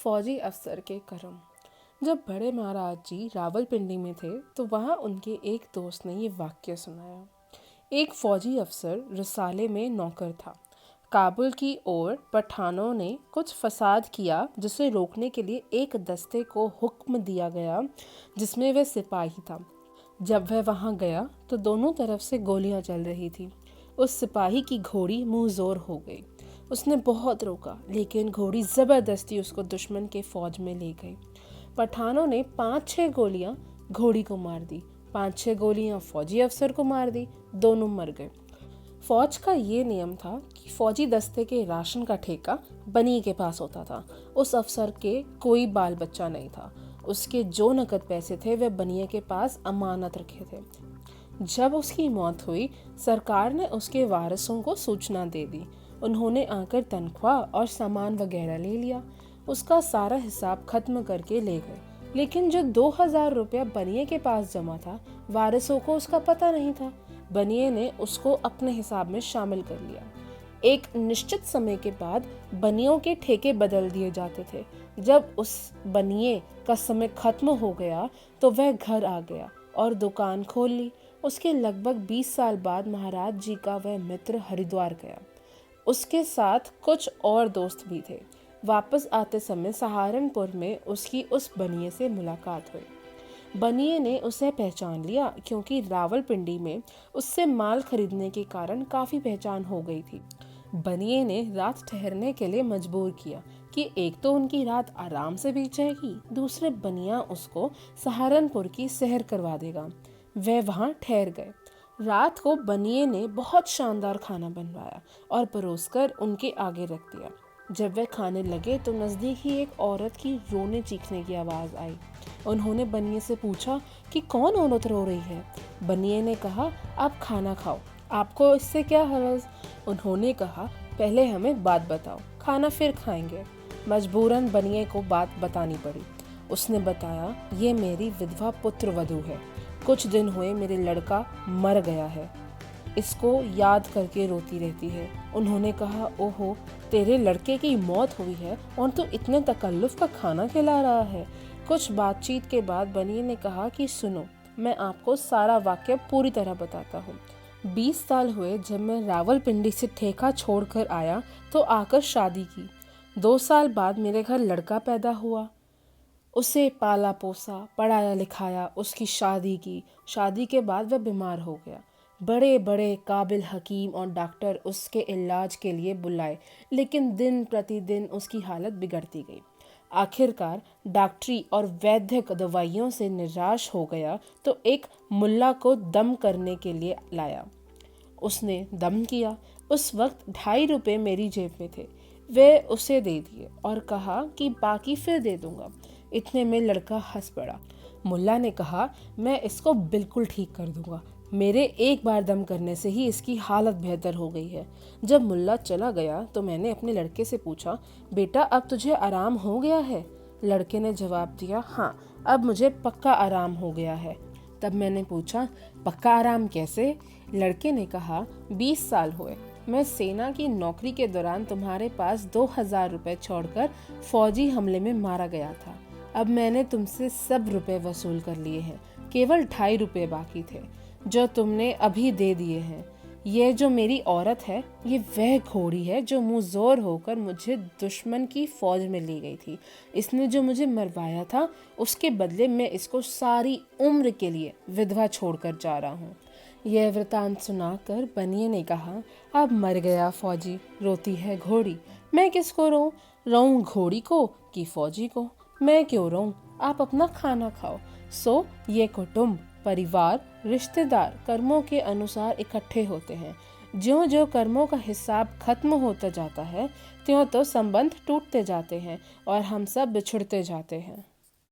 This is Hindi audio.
फौजी अफसर के करम। जब बड़े महाराज जी रावलपिंडी में थे तो वहाँ उनके एक दोस्त ने ये वाक्य सुनाया। एक फौजी अफसर रिसाले में नौकर था। काबुल की ओर पठानों ने कुछ फसाद किया जिसे रोकने के लिए एक दस्ते को हुक्म दिया गया जिसमें वह सिपाही था। जब वह वहाँ गया तो दोनों तरफ से गोलियां चल रही थी। उस सिपाही की घोड़ी मुंह जोर हो गई। उसने बहुत रोका लेकिन घोड़ी ज़बरदस्ती उसको दुश्मन के फौज में ले गई। पठानों ने 5-6 गोलियां घोड़ी को मार दी, 5-6 गोलियां फौजी अफसर को मार दी, दोनों मर गए। फौज का ये नियम था कि फौजी दस्ते के राशन का ठेका बनी के पास होता था। उस अफसर के कोई बाल बच्चा नहीं था। उसके जो नकद पैसे थे वह बनिए के पास अमानत रखे थे। जब उसकी मौत हुई सरकार ने उसके वारिसों को सूचना दे दी। उन्होंने आकर तनख्वाह और सामान वगैरह ले लिया। उसका सारा हिसाब खत्म करके ले गए, लेकिन जो 2000 रुपया बनिए के पास जमा था वारिसों को उसका पता नहीं था। बनिए ने उसको अपने हिसाब में शामिल कर लिया। एक निश्चित समय के बाद बनियों के ठेके बदल दिए जाते थे। जब उस बनिए का समय खत्म हो गया तो वह घर आ गया और दुकान खोल ली। उसके लगभग 20 साल बाद महाराज जी का वह मित्र हरिद्वार गया। उसके साथ कुछ और दोस्त भी थे। वापस आते समय सहारनपुर में उसकी उस बनिए से मुलाकात हुई। बनिए ने उसे पहचान लिया क्योंकि रावलपिंडी में उससे माल खरीदने के कारण काफ़ी पहचान हो गई थी। बनिए ने रात ठहरने के लिए मजबूर किया कि एक तो उनकी रात आराम से बीत जाएगी, दूसरे बनिया उसको सहारनपुर की सैर करवा देगा। वे वहाँ ठहर गए। रात को बनिए ने बहुत शानदार खाना बनवाया और परोसकर उनके आगे रख दिया। जब वे खाने लगे तो नज़दीक ही एक औरत की रोने चीखने की आवाज़ आई। उन्होंने बनिए से पूछा कि कौन औरत रो रही है। बनिए ने कहा, आप खाना खाओ, आपको इससे क्या हर्ज। उन्होंने कहा, पहले हमें बात बताओ, खाना फिर खाएंगे। मजबूरन बनिए को बात बतानी पड़ी। उसने बताया, ये मेरी विधवा पुत्र वधू है। कुछ दिन हुए मेरे लड़का मर गया है, इसको याद करके रोती रहती है। उन्होंने कहा, ओहो, तेरे लड़के की मौत हुई है और तू इतने तकल्लुफ़ का खाना खिला रहा है। कुछ बातचीत के बाद बनिए ने कहा कि सुनो, मैं आपको सारा वाक़या पूरी तरह बताता हूँ। 20 साल हुए जब मैं रावलपिंडी से ठेका छोड़कर आया तो आकर शादी की। 2 साल बाद मेरे घर लड़का पैदा हुआ। उसे पाला पोसा, पढ़ाया लिखाया, उसकी शादी की। शादी के बाद वह बीमार हो गया। बड़े बड़े काबिल हकीम और डॉक्टर उसके इलाज के लिए बुलाए, लेकिन दिन प्रतिदिन उसकी हालत बिगड़ती गई। आखिरकार डॉक्टरी और वैद्यक दवाइयों से निराश हो गया तो एक मुल्ला को दम करने के लिए लाया। उसने दम किया। उस वक्त 2.5 रुपये मेरी जेब में थे। वे उसे दे दिए और कहा कि बाकी फिर दे दूंगा। इतने में लड़का हंस पड़ा। मुल्ला ने कहा, मैं इसको बिल्कुल ठीक कर दूंगा। मेरे एक बार दम करने से ही इसकी हालत बेहतर हो गई है। जब मुल्ला चला गया तो मैंने अपने लड़के से पूछा, बेटा अब तुझे आराम हो गया है? लड़के ने जवाब दिया, हाँ, अब मुझे पक्का आराम हो गया है। तब मैंने पूछा, पक्का आराम कैसे? लड़के ने कहा, 20 साल हुए मैं सेना की नौकरी के दौरान तुम्हारे पास 2000 रुपये छोड़कर फौजी हमले में मारा गया था। अब मैंने तुमसे सब रुपए वसूल कर लिए हैं, केवल 2.5 रुपये बाकी थे जो तुमने अभी दे दिए हैं। ये जो मेरी औरत है ये वह घोड़ी है जो मुँह जोर होकर मुझे दुश्मन की फौज में ली गई थी। इसने जो मुझे मरवाया था उसके बदले मैं इसको सारी उम्र के लिए विधवा छोड़कर जा रहा हूँ। यह वृतांत सुनाकर बनिए ने कहा, अब मर गया फौजी, रोती है घोड़ी। मैं किसको रोऊं? रोऊं घोड़ी को कि फौजी को? मैं क्यों रोऊं? आप अपना खाना खाओ। सो ये कुटुंब, परिवार, रिश्तेदार कर्मों के अनुसार इकट्ठे होते हैं। ज्यों ज्यों कर्मों का हिसाब खत्म होता जाता है त्यों तो संबंध टूटते जाते हैं और हम सब बिछुड़ते जाते हैं।